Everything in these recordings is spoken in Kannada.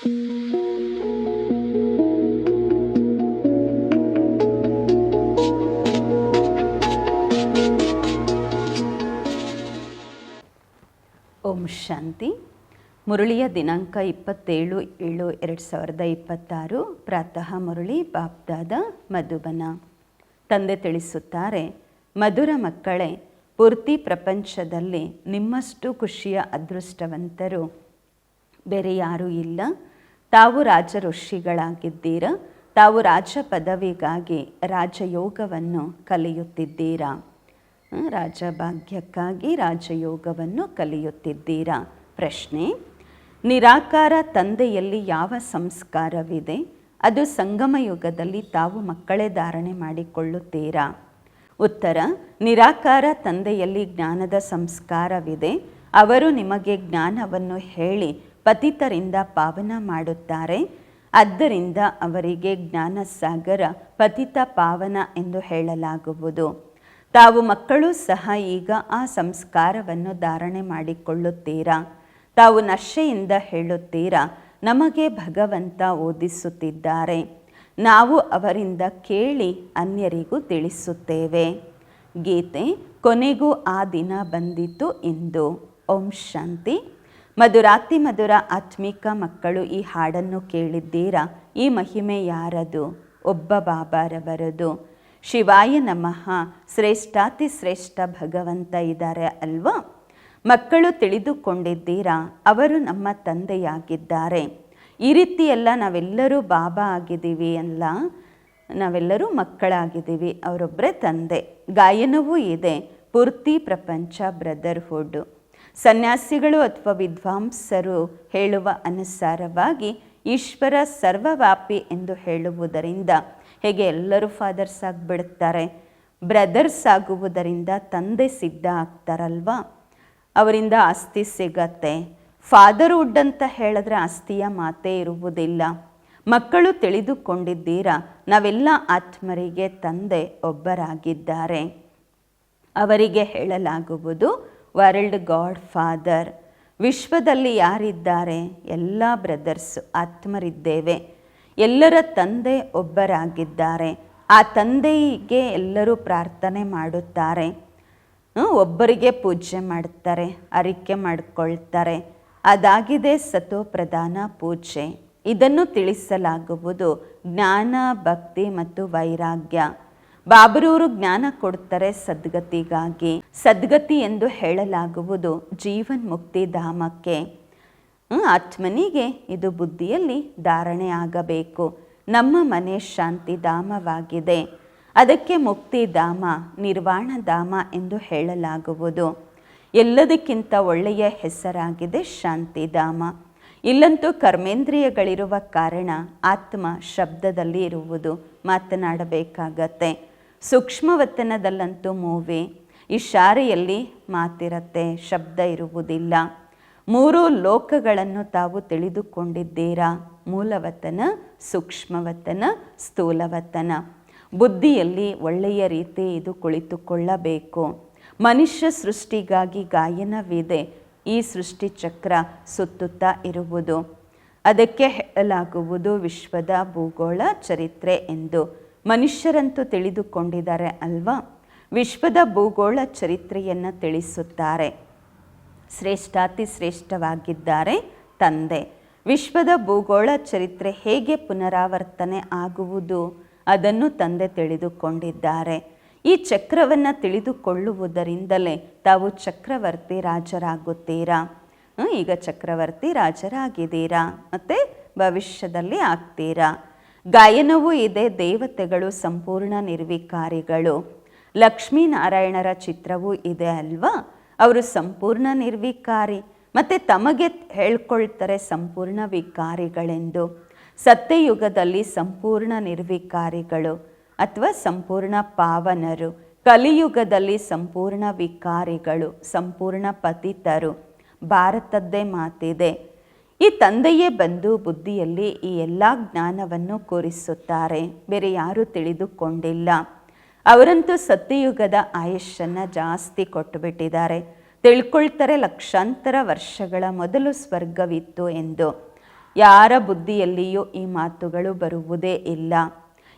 ಓಂ ಶಾಂತಿ. ಮುರಳಿಯ ದಿನಾಂಕ 27/7/2026. ಪ್ರಾತಃ ಮುರಳಿ ಬಾಪ್ದಾದ ಮಧುಬನ. ತಂದೆ ತಿಳಿಸುತ್ತಾರೆ, ಮಧುರ ಮಕ್ಕಳೇ, ಪೂರ್ತಿ ಪ್ರಪಂಚದಲ್ಲಿ ನಿಮ್ಮಷ್ಟು ಖುಷಿಯ ಅದೃಷ್ಟವಂತರು ಬೇರೆ ಯಾರೂ ಇಲ್ಲ. ತಾವು ರಾಜ ಋಷಿಗಳಾಗಿದ್ದೀರಾ. ತಾವು ರಾಜ ಪದವಿಗಾಗಿ ರಾಜಯೋಗವನ್ನು ಕಲಿಯುತ್ತಿದ್ದೀರಾ. ರಾಜಭಾಗ್ಯಕ್ಕಾಗಿ ರಾಜಯೋಗವನ್ನು ಕಲಿಯುತ್ತಿದ್ದೀರಾ. ಪ್ರಶ್ನೆ: ನಿರಾಕಾರ ತಂದೆಯಲ್ಲಿ ಯಾವ ಸಂಸ್ಕಾರವಿದೆ? ಅದು ಸಂಗಮ ಯುಗದಲ್ಲಿ ತಾವು ಮಕ್ಕಳೇ ಧಾರಣೆ ಮಾಡಿಕೊಳ್ಳುತ್ತೀರಾ? ಉತ್ತರ: ನಿರಾಕಾರ ತಂದೆಯಲ್ಲಿ ಜ್ಞಾನದ ಸಂಸ್ಕಾರವಿದೆ. ಅವರು ನಿಮಗೆ ಜ್ಞಾನವನ್ನು ಹೇಳಿ ಪತಿತರಿಂದ ಪಾವನ ಮಾಡುತ್ತಾರೆ. ಆದ್ದರಿಂದ ಅವರಿಗೆ ಜ್ಞಾನಸಾಗರ ಪತಿತ ಪಾವನ ಎಂದು ಹೇಳಲಾಗುವುದು. ತಾವು ಮಕ್ಕಳು ಸಹ ಈಗ ಆ ಸಂಸ್ಕಾರವನ್ನು ಧಾರಣೆ ಮಾಡಿಕೊಳ್ಳುತ್ತೀರಾ. ತಾವು ನಶೆಯಿಂದ ಹೇಳುತ್ತೀರಾ, ನಮಗೆ ಭಗವಂತ ಓದಿಸುತ್ತಿದ್ದಾರೆ, ನಾವು ಅವರಿಂದ ಕೇಳಿ ಅನ್ಯರಿಗೂ ತಿಳಿಸುತ್ತೇವೆ. ಗೀತೆ: ಕೊನೆಗೂ ಆ ದಿನ ಬಂದಿತು ಇಂದು. ಓಂ ಶಾಂತಿ. ಮಧುರಾತಿ ಮಧುರ ಆತ್ಮಿಕ ಮಕ್ಕಳು, ಈ ಹಾಡನ್ನು ಕೇಳಿದ್ದೀರಾ? ಈ ಮಹಿಮೆ ಯಾರದು? ಒಬ್ಬ ಬಾಬಾರವರದು. ಶಿವಾಯ ನಮಃ. ಶ್ರೇಷ್ಠಾತಿ ಶ್ರೇಷ್ಠ ಭಗವಂತ ಇದ್ದಾರೆ ಅಲ್ವಾ? ಮಕ್ಕಳು ತಿಳಿದುಕೊಂಡಿದ್ದೀರಾ, ಅವರು ನಮ್ಮ ತಂದೆಯಾಗಿದ್ದಾರೆ. ಈ ರೀತಿಯೆಲ್ಲ ನಾವೆಲ್ಲರೂ ಬಾಬಾ ಆಗಿದ್ದೀವಿ ಅಲ್ಲ, ನಾವೆಲ್ಲರೂ ಮಕ್ಕಳಾಗಿದ್ದೀವಿ. ಅವರೊಬ್ಬರೇ ತಂದೆ. ಗಾಯನವೂ ಇದೆ, ಪೂರ್ತಿ ಪ್ರಪಂಚ ಬ್ರದರ್ಹುಡ್. ಸನ್ಯಾಸಿಗಳು ಅಥವಾ ವಿದ್ವಾಂಸರು ಹೇಳುವ ಅನುಸಾರವಾಗಿ ಈಶ್ವರ ಸರ್ವವ್ಯಾಪಿ ಎಂದು ಹೇಳುವುದರಿಂದ ಹೇಗೆ ಎಲ್ಲರೂ ಫಾದರ್ಸ್ ಆಗಿಬಿಡ್ತಾರೆ, ಬ್ರದರ್ಸ್ ಆಗುವುದರಿಂದ ತಂದೆ ಸಿದ್ಧ ಆಗ್ತಾರಲ್ವಾ, ಅವರಿಂದ ಆಸ್ತಿ ಸಿಗತ್ತೆ. ಫಾದರ್ಹುಡ್ ಅಂತ ಹೇಳಿದ್ರೆ ಆಸ್ತಿಯ ಮಾತೇ ಇರುವುದಿಲ್ಲ. ಮಕ್ಕಳು ತಿಳಿದುಕೊಂಡಿದ್ದೀರಾ, ನಾವೆಲ್ಲ ಆತ್ಮರಿಗೆ ತಂದೆ ಒಬ್ಬರಾಗಿದ್ದಾರೆ. ಅವರಿಗೆ ಹೇಳಲಾಗುವುದು ವರ್ಲ್ಡ್ ಗಾಡ್ ಫಾದರ್. ವಿಶ್ವದಲ್ಲಿ ಯಾರಿದ್ದಾರೆ? ಎಲ್ಲ ಬ್ರದರ್ಸ್ ಆತ್ಮರಿದ್ದೇವೆ. ಎಲ್ಲರ ತಂದೆ ಒಬ್ಬರಾಗಿದ್ದಾರೆ. ಆ ತಂದೆಗೆ ಎಲ್ಲರೂ ಪ್ರಾರ್ಥನೆ ಮಾಡುತ್ತಾರೆ, ಒಬ್ಬರಿಗೆ ಪೂಜೆ ಮಾಡ್ತಾರೆ, ಅರಿಕೆ ಮಾಡಿಕೊಳ್ತಾರೆ. ಅದಾಗಿದೆ ಸತೋ ಪ್ರಧಾನ ಪೂಜೆ. ಇದನ್ನು ತಿಳಿಸಲಾಗುವುದು ಜ್ಞಾನ, ಭಕ್ತಿ ಮತ್ತು ವೈರಾಗ್ಯ. ಬಾಬರವರು ಜ್ಞಾನ ಕೊಡ್ತಾರೆ ಸದ್ಗತಿಗಾಗಿ. ಸದ್ಗತಿ ಎಂದು ಹೇಳಲಾಗುವುದು ಜೀವನ್ ಮುಕ್ತಿ ಧಾಮಕ್ಕೆ. ಆತ್ಮನಿಗೆ ಇದು ಬುದ್ಧಿಯಲ್ಲಿ ಧಾರಣೆ ಆಗಬೇಕು. ನಮ್ಮ ಮನೆ ಶಾಂತಿಧಾಮವಾಗಿದೆ, ಅದಕ್ಕೆ ಮುಕ್ತಿಧಾಮ, ನಿರ್ವಾಣಧಾಮ ಎಂದು ಹೇಳಲಾಗುವುದು. ಎಲ್ಲದಕ್ಕಿಂತ ಒಳ್ಳೆಯ ಹೆಸರಾಗಿದೆ ಶಾಂತಿಧಾಮ. ಇಲ್ಲಂತೂ ಕರ್ಮೇಂದ್ರಿಯಗಳಿರುವ ಕಾರಣ ಆತ್ಮ ಶಬ್ದದಲ್ಲಿ ಇರುವುದು, ಮಾತನಾಡಬೇಕಾಗತ್ತೆ. ಸೂಕ್ಷ್ಮವತನದಲ್ಲಂತೂ ಮೂವಿ, ಇಶಾರೆಯಲ್ಲಿ ಮಾತಿರತ್ತೆ, ಶಬ್ದ ಇರುವುದಿಲ್ಲ. 3 ಲೋಕಗಳನ್ನು ತಾವು ತಿಳಿದುಕೊಂಡಿದ್ದೀರಾ. ಮೂಲವತನ, ಸೂಕ್ಷ್ಮವತನ, ಸ್ಥೂಲವತನ. ಬುದ್ಧಿಯಲ್ಲಿ ಒಳ್ಳೆಯ ರೀತಿ ಇದು ಕುಳಿತುಕೊಳ್ಳಬೇಕು. ಮನುಷ್ಯ ಸೃಷ್ಟಿಗಾಗಿ ಗಾಯನವಿದೆ. ಈ ಸೃಷ್ಟಿ ಚಕ್ರ ಸುತ್ತುತ್ತಾ ಇರುವುದು. ಅದಕ್ಕೆ ಹೇಳಲಾಗುವುದು ವಿಶ್ವದ ಭೂಗೋಳ ಚರಿತ್ರೆ ಎಂದು. ಮನುಷ್ಯರಂತೂ ತಿಳಿದುಕೊಂಡಿದ್ದಾರೆ ಅಲ್ವಾ? ವಿಶ್ವದ ಭೂಗೋಳ ಚರಿತ್ರೆಯನ್ನು ತಿಳಿಸುತ್ತಾರೆ. ಶ್ರೇಷ್ಠಾತಿ ಶ್ರೇಷ್ಠವಾಗಿದ್ದಾರೆ ತಂದೆ. ವಿಶ್ವದ ಭೂಗೋಳ ಚರಿತ್ರೆ ಹೇಗೆ ಪುನರಾವರ್ತನೆ ಆಗುವುದು ಅದನ್ನು ತಂದೆ ತಿಳಿದುಕೊಂಡಿದ್ದಾರೆ. ಈ ಚಕ್ರವನ್ನು ತಿಳಿದುಕೊಳ್ಳುವುದರಿಂದಲೇ ತಾವು ಚಕ್ರವರ್ತಿ ರಾಜರಾಗುತ್ತೀರಾ. ಈಗ ಚಕ್ರವರ್ತಿ ರಾಜರಾಗಿದ್ದೀರಾ, ಮತ್ತು ಭವಿಷ್ಯದಲ್ಲಿ ಆಗ್ತೀರಾ. ಗಾಯನವೂ ಇದೆ, ದೇವತೆಗಳು ಸಂಪೂರ್ಣ ನಿರ್ವಿಕಾರಿಗಳು. ಲಕ್ಷ್ಮೀನಾರಾಯಣರ ಚಿತ್ರವೂ ಇದೆ ಅಲ್ವಾ? ಅವರು ಸಂಪೂರ್ಣ ನಿರ್ವಿಕಾರಿ, ಮತ್ತು ತಮಗೆ ಹೇಳ್ಕೊಳ್ತಾರೆ ಸಂಪೂರ್ಣ ವಿಕಾರಿಗಳೆಂದು. ಸತ್ಯಯುಗದಲ್ಲಿ ಸಂಪೂರ್ಣ ನಿರ್ವಿಕಾರಿಗಳು ಅಥವಾ ಸಂಪೂರ್ಣ ಪಾವನರು. ಕಲಿಯುಗದಲ್ಲಿ ಸಂಪೂರ್ಣ ವಿಕಾರಿಗಳು, ಸಂಪೂರ್ಣ ಪತಿತರು. ಭಾರತದ್ದೇ ಮಾತಿದೆ. ಈ ತಂದೆಯೇ ಬಂದು ಬುದ್ಧಿಯಲ್ಲಿ ಈ ಎಲ್ಲ ಜ್ಞಾನವನ್ನು ಕೂರಿಸುತ್ತಾರೆ. ಬೇರೆ ಯಾರೂ ತಿಳಿದುಕೊಂಡಿಲ್ಲ. ಅವರಂತೂ ಸತ್ಯಯುಗದ ಆಯುಷ್ಯನ್ನು ಜಾಸ್ತಿ ಕೊಟ್ಟುಬಿಟ್ಟಿದ್ದಾರೆ. ತಿಳ್ಕೊಳ್ತಾರೆ ಲಕ್ಷಾಂತರ ವರ್ಷಗಳ ಮೊದಲು ಸ್ವರ್ಗವಿತ್ತು ಎಂದು. ಯಾರ ಬುದ್ಧಿಯಲ್ಲಿಯೂ ಈ ಮಾತುಗಳು ಬರುವುದೇ ಇಲ್ಲ.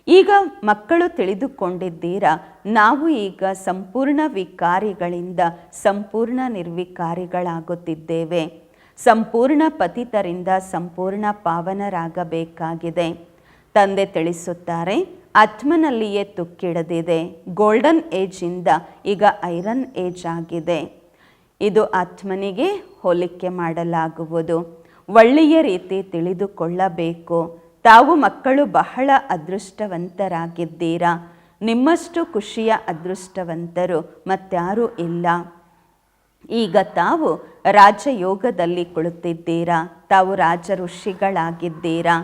ಈಗ ಮಕ್ಕಳು ತಿಳಿದುಕೊಂಡಿದ್ದೀರಾ, ನಾವು ಈಗ ಸಂಪೂರ್ಣ ವಿಕಾರಿಗಳಿಂದ ಸಂಪೂರ್ಣ ನಿರ್ವಿಕಾರಿಗಳಾಗುತ್ತಿದ್ದೇವೆ. ಸಂಪೂರ್ಣ ಪತಿತರಿಂದ ಸಂಪೂರ್ಣ ಪಾವನರಾಗಬೇಕಾಗಿದೆ. ತಂದೆ ತಿಳಿಸುತ್ತಾರೆ, ಆತ್ಮನಲ್ಲಿಯೇ ತುಕ್ಕಿಡದಿದೆ. ಗೋಲ್ಡನ್ ಏಜಿಂದ ಈಗ ಐರನ್ ಏಜ್ ಆಗಿದೆ. ಇದು ಆತ್ಮನಿಗೆ ಹೋಲಿಕೆ ಮಾಡಲಾಗುವುದು. ಒಳ್ಳೆಯ ರೀತಿ ತಿಳಿದುಕೊಳ್ಳಬೇಕು. ತಾವು ಮಕ್ಕಳು ಬಹಳ ಅದೃಷ್ಟವಂತರಾಗಿದ್ದೀರಾ. ನಿಮ್ಮಷ್ಟು ಖುಷಿಯ ಅದೃಷ್ಟವಂತರು ಮತ್ಯಾರೂ ಇಲ್ಲ. ಈಗ ತಾವು ರಾಜಯೋಗದಲ್ಲಿ ಕುಳಿತಿದ್ದೀರಾ. ತಾವು ರಾಜ ಋಷಿಗಳಾಗಿದ್ದೀರಾ.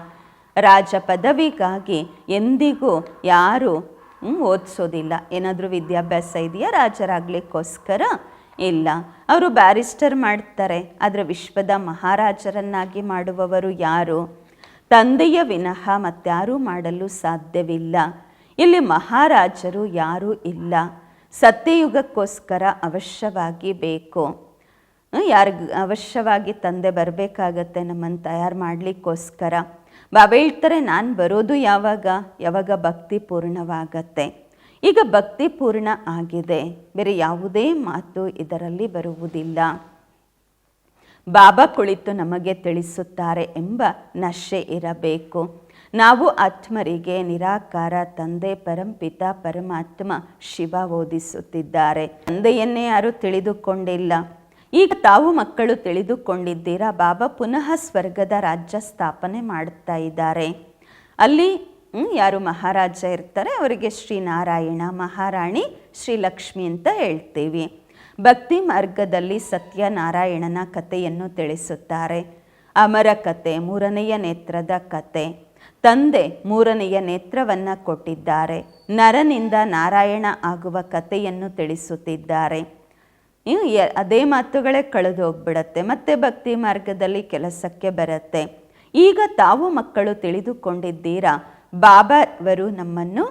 ರಾಜ ಪದವಿಗಾಗಿ ಎಂದಿಗೂ ಯಾರು ಓದಿಸೋದಿಲ್ಲ. ಏನಾದರೂ ವಿದ್ಯಾಭ್ಯಾಸ ಇದೆಯಾ ರಾಜರಾಗಲಿಕ್ಕೋಸ್ಕರ? ಇಲ್ಲ. ಅವರು ಬ್ಯಾರಿಸ್ಟರ್ ಮಾಡ್ತಾರೆ, ಆದರೆ ವಿಶ್ವದ ಮಹಾರಾಜರನ್ನಾಗಿ ಮಾಡುವವರು ಯಾರು? ತಂದೆಯ ವಿನಃ ಮತ್ಯಾರೂ ಮಾಡಲು ಸಾಧ್ಯವಿಲ್ಲ. ಇಲ್ಲಿ ಮಹಾರಾಜರು ಯಾರೂ ಇಲ್ಲ. ಸತ್ಯಯುಗಕ್ಕೋಸ್ಕರ ಅವಶ್ಯವಾಗಿ ಬೇಕು. ಅವಶ್ಯವಾಗಿ ತಂದೆ ಬರಬೇಕಾಗತ್ತೆ ನಮ್ಮನ್ನು ತಯಾರು ಮಾಡಲಿಕ್ಕೋಸ್ಕರ. ಬಾಬಾ ಹೇಳ್ತಾರೆ, ನಾನು ಬರೋದು ಯಾವಾಗ ಭಕ್ತಿ ಪೂರ್ಣವಾಗತ್ತೆ. ಈಗ ಭಕ್ತಿ ಪೂರ್ಣ ಆಗಿದೆ. ಬೇರೆ ಯಾವುದೇ ಮಾತು ಇದರಲ್ಲಿ ಬರುವುದಿಲ್ಲ. ಬಾಬಾ ಕುಳಿತು ನಮಗೆ ತಿಳಿಸುತ್ತಾರೆ ಎಂಬ ನಶೆ ಇರಬೇಕು. ನಾವು ಆತ್ಮರಿಗೆ ನಿರಾಕಾರ ತಂದೆ ಪರಂಪಿತ ಪರಮಾತ್ಮ ಶಿವ ಓದಿಸುತ್ತಿದ್ದಾರೆ. ತಂದೆಯನ್ನೇ ಯಾರು ತಿಳಿದುಕೊಂಡಿಲ್ಲ. ಈಗ ತಾವು ಮಕ್ಕಳು ತಿಳಿದುಕೊಂಡಿದ್ದೀರಾ. ಬಾಬಾ ಪುನಃ ಸ್ವರ್ಗದ ರಾಜ್ಯ ಸ್ಥಾಪನೆ ಮಾಡುತ್ತಾ ಇದ್ದಾರೆ. ಅಲ್ಲಿ ಯಾರು ಮಹಾರಾಜ ಇರ್ತಾರೆ ಅವರಿಗೆ ಶ್ರೀನಾರಾಯಣ, ಮಹಾರಾಣಿ ಶ್ರೀಲಕ್ಷ್ಮಿ ಅಂತ ಹೇಳ್ತೀವಿ. ಭಕ್ತಿ ಮಾರ್ಗದಲ್ಲಿ ಸತ್ಯನಾರಾಯಣನ ಕಥೆಯನ್ನು ತಿಳಿಸುತ್ತಾರೆ. ಅಮರ ಕತೆ, ಮೂರನೆಯ ನೇತ್ರದ ಕತೆ. ತಂದೆ ಮೂರನೆಯ ನೇತ್ರವನ್ನು ಕೊಟ್ಟಿದ್ದಾರೆ. ನರನಿಂದ ನಾರಾಯಣ ಆಗುವ ಕಥೆಯನ್ನು ತಿಳಿಸುತ್ತಿದ್ದಾರೆ. ಅದೇ ಮಾತುಗಳೇ ಕಳೆದು ಹೋಗ್ಬಿಡತ್ತೆ. ಮತ್ತೆ ಭಕ್ತಿ ಮಾರ್ಗದಲ್ಲಿ ಕೆಲಸಕ್ಕೆ ಬರುತ್ತೆ. ಈಗ ತಾವು ಮಕ್ಕಳು ತಿಳಿದುಕೊಂಡಿದ್ದೀರಾ, ಬಾಬಾವರು ನಮ್ಮನ್ನು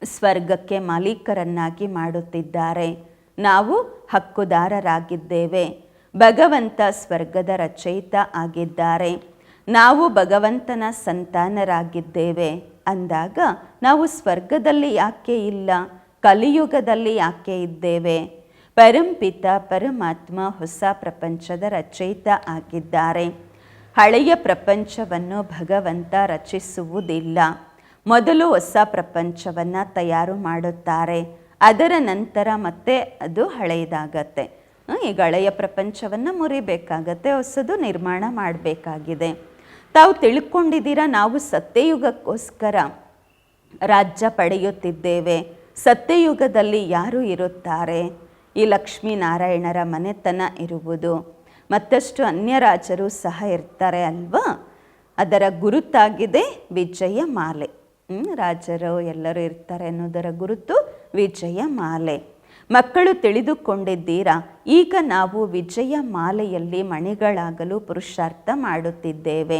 ಸ್ವರ್ಗಕ್ಕೆ ಮಾಲೀಕರನ್ನಾಗಿ ಮಾಡುತ್ತಿದ್ದಾರೆ. ನಾವು ಹಕ್ಕುದಾರರಾಗಿದ್ದೇವೆ. ಭಗವಂತ ಸ್ವರ್ಗದ ರಚಯಿತ ಆಗಿದ್ದಾರೆ. ನಾವು ಭಗವಂತನ ಸಂತಾನರಾಗಿದ್ದೇವೆ ಅಂದಾಗ ನಾವು ಸ್ವರ್ಗದಲ್ಲಿ ಯಾಕೆ ಇಲ್ಲ, ಕಲಿಯುಗದಲ್ಲಿ ಯಾಕೆ ಇದ್ದೇವೆ? ಪರಂಪಿತ ಪರಮಾತ್ಮ ಹೊಸ ಪ್ರಪಂಚದ ರಚಯಿತ ಆಗಿದ್ದಾರೆ. ಹಳೆಯ ಪ್ರಪಂಚವನ್ನು ಭಗವಂತ ರಚಿಸುವುದಿಲ್ಲ. ಮೊದಲು ಹೊಸ ಪ್ರಪಂಚವನ್ನು ತಯಾರು ಮಾಡುತ್ತಾರೆ. ಅದರ ನಂತರ ಮತ್ತೆ ಅದು ಹಳೆಯದಾಗತ್ತೆ. ಈಗ ಹಳೆಯ ಪ್ರಪಂಚವನ್ನು ಮುರಿಬೇಕಾಗತ್ತೆ, ಹೊಸದು ನಿರ್ಮಾಣ ಮಾಡಬೇಕಾಗಿದೆ. ತಾವು ತಿಳ್ಕೊಂಡಿದ್ದೀರಾ, ನಾವು ಸತ್ಯಯುಗಕ್ಕೋಸ್ಕರ ರಾಜ್ಯ ಪಡೆಯುತ್ತಿದ್ದೇವೆ. ಸತ್ಯಯುಗದಲ್ಲಿ ಯಾರು ಇರುತ್ತಾರೆ? ಈ ಲಕ್ಷ್ಮೀನಾರಾಯಣರ ಮನೆತನ ಇರುವುದು. ಮತ್ತಷ್ಟು ಅನ್ಯ ರಾಜರು ಸಹ ಇರ್ತಾರೆ ಅಲ್ವಾ? ಅದರ ಗುರುತಾಗಿದೆ ವಿಜಯ ಮಾಲೆ. ರಾಜರು ಎಲ್ಲರೂ ಇರ್ತಾರೆ ಅನ್ನೋದರ ಗುರುತು ವಿಜಯ ಮಾಲೆ. ಮಕ್ಕಳು ತಿಳಿದುಕೊಂಡಿದ್ದೀರಾ, ಈಗ ನಾವು ವಿಜಯ ಮಾಲೆಯಲ್ಲಿ ಮಣಿಗಳಾಗಲು ಪುರುಷಾರ್ಥ ಮಾಡುತ್ತಿದ್ದೇವೆ.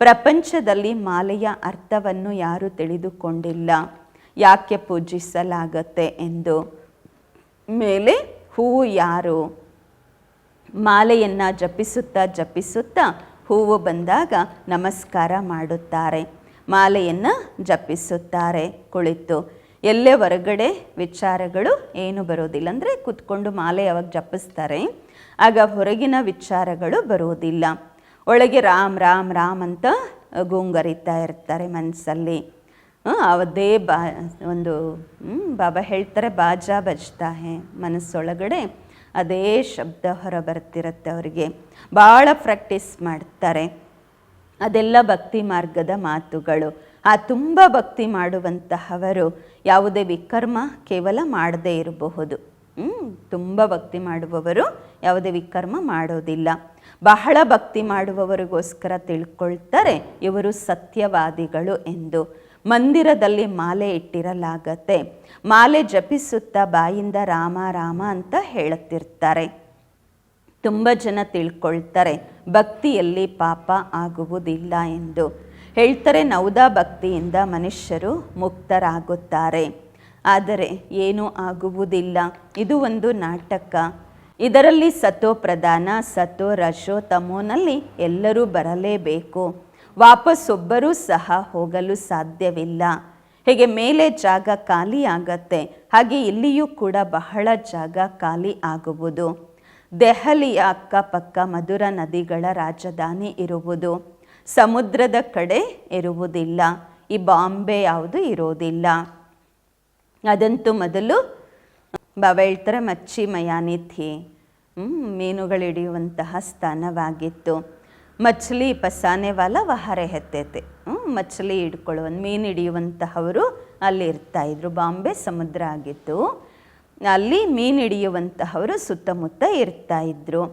ಪ್ರಪಂಚದಲ್ಲಿ ಮಾಲೆಯ ಅರ್ಥವನ್ನು ಯಾರು ತಿಳಿದುಕೊಂಡಿಲ್ಲ, ಯಾಕೆ ಪೂಜಿಸಲಾಗತ್ತೆ ಎಂದು. ಮೇಲೆ ಹೂವು ಯಾರು? ಮಾಲೆಯನ್ನು ಜಪಿಸುತ್ತಾ ಹೂವು ಬಂದಾಗ ನಮಸ್ಕಾರ ಮಾಡುತ್ತಾರೆ. ಮಾಲೆಯನ್ನು ಜಪಿಸುತ್ತಾರೆ ಕುಳಿತು. ಎಲ್ಲೇ ಹೊರಗಡೆ ವಿಚಾರಗಳು ಏನು ಬರೋದಿಲ್ಲ. ಅಂದರೆ ಕೂತ್ಕೊಂಡು ಮಾಲೆ ಯಾವಾಗ ಜಪಿಸ್ತಾರೆ ಆಗ ಹೊರಗಿನ ವಿಚಾರಗಳು ಬರುವುದಿಲ್ಲ. ಒಳಗೆ ರಾಮ್ ರಾಮ್ ರಾಮ್ ಅಂತ ಗೂಂಗರಿತಾ ಇರ್ತಾರೆ ಮನಸ್ಸಲ್ಲಿ. ಅದೇ ಒಂದು ಬಾಬಾ ಹೇಳ್ತಾರೆ, ಬಾಜಾ ಬಜ್ತಾ ಹೇ. ಮನಸ್ಸೊಳಗಡೆ ಅದೇ ಶಬ್ದ ಹೊರ ಬರ್ತಿರುತ್ತೆ ಅವರಿಗೆ. ಭಾಳ ಪ್ರಾಕ್ಟೀಸ್ ಮಾಡ್ತಾರೆ. ಅದೆಲ್ಲ ಭಕ್ತಿ ಮಾರ್ಗದ ಮಾತುಗಳು. ತುಂಬ ಭಕ್ತಿ ಮಾಡುವಂತಹವರು ಯಾವುದೇ ವಿಕರ್ಮ ಕೇವಲ ಮಾಡದೇ ಇರಬಹುದು. ತುಂಬ ಭಕ್ತಿ ಮಾಡುವವರು ಯಾವುದೇ ವಿಕರ್ಮ ಮಾಡೋದಿಲ್ಲ. ಬಹಳ ಭಕ್ತಿ ಮಾಡುವವರಿಗೋಸ್ಕರ ತಿಳ್ಕೊಳ್ತಾರೆ ಇವರು ಸತ್ಯವಾದಿಗಳು ಎಂದು. ಮಂದಿರದಲ್ಲಿ ಮಾಲೆ ಇಟ್ಟಿರಲಾಗತ್ತೆ. ಮಾಲೆ ಜಪಿಸುತ್ತಾ ಬಾಯಿಂದ ರಾಮ ರಾಮ ಅಂತ ಹೇಳುತ್ತಿರ್ತಾರೆ. ತುಂಬ ಜನ ತಿಳ್ಕೊಳ್ತಾರೆ ಭಕ್ತಿಯಲ್ಲಿ ಪಾಪ ಆಗುವುದಿಲ್ಲ ಎಂದು. ಹೇಳ್ತಾರೆ ನೌದಾ ಭಕ್ತಿಯಿಂದ ಮನುಷ್ಯರು ಮುಕ್ತರಾಗುತ್ತಾರೆ. ಆದರೆ ಏನೂ ಆಗುವುದಿಲ್ಲ. ಇದು ಒಂದು ನಾಟಕ. ಇದರಲ್ಲಿ ಸತೋ ಪ್ರಧಾನ, ಸತೋ ರಜೋ ತಮೋನಲ್ಲಿ ಎಲ್ಲರೂ ಬರಲೇಬೇಕು. ವಾಪಸ್ ಒಬ್ಬರೂ ಸಹ ಹೋಗಲು ಸಾಧ್ಯವಿಲ್ಲ. ಹೇಗೆ ಮೇಲೆ ಜಾಗ ಖಾಲಿ ಆಗತ್ತೆ, ಹಾಗೆ ಇಲ್ಲಿಯೂ ಕೂಡ ಬಹಳ ಜಾಗ ಖಾಲಿ ಆಗುವುದು. ದೆಹಲಿಯ ಅಕ್ಕಪಕ್ಕ ಮಧುರ ನದಿಗಳ ರಾಜಧಾನಿ ಇರುವುದು, ಸಮುದ್ರದ ಕಡೆ ಇರುವುದಿಲ್ಲ. ಈ ಬಾಂಬೆ ಯಾವುದು ಇರೋದಿಲ್ಲ. ಅದಂತೂ ಮೊದಲು ಬಾಬಾ ಹೇಳ್ತಾರೆ ಮಚ್ಚಿ ಮಯಾನಿ ಥಿ, ಮೀನುಗಳಿಡಿಯುವಂತಹ ಸ್ಥಾನವಾಗಿತ್ತು. ಮಚ್ಲಿ ಪಸಾನೆ ವಾಲ ವಹರೆ ಹೆತ್ತೈತೆ, ಮಚ್ಲಿ ಹಿಡ್ಕೊಳ್ಳುವ ಮೀನು ಹಿಡಿಯುವಂತಹವರು ಅಲ್ಲಿ ಇರ್ತಾಯಿದ್ರು. ಬಾಂಬೆ ಸಮುದ್ರ ಆಗಿತ್ತು, ಅಲ್ಲಿ ಮೀನು ಹಿಡಿಯುವಂತಹವರು ಸುತ್ತಮುತ್ತ ಇರ್ತಾಯಿದ್ರು.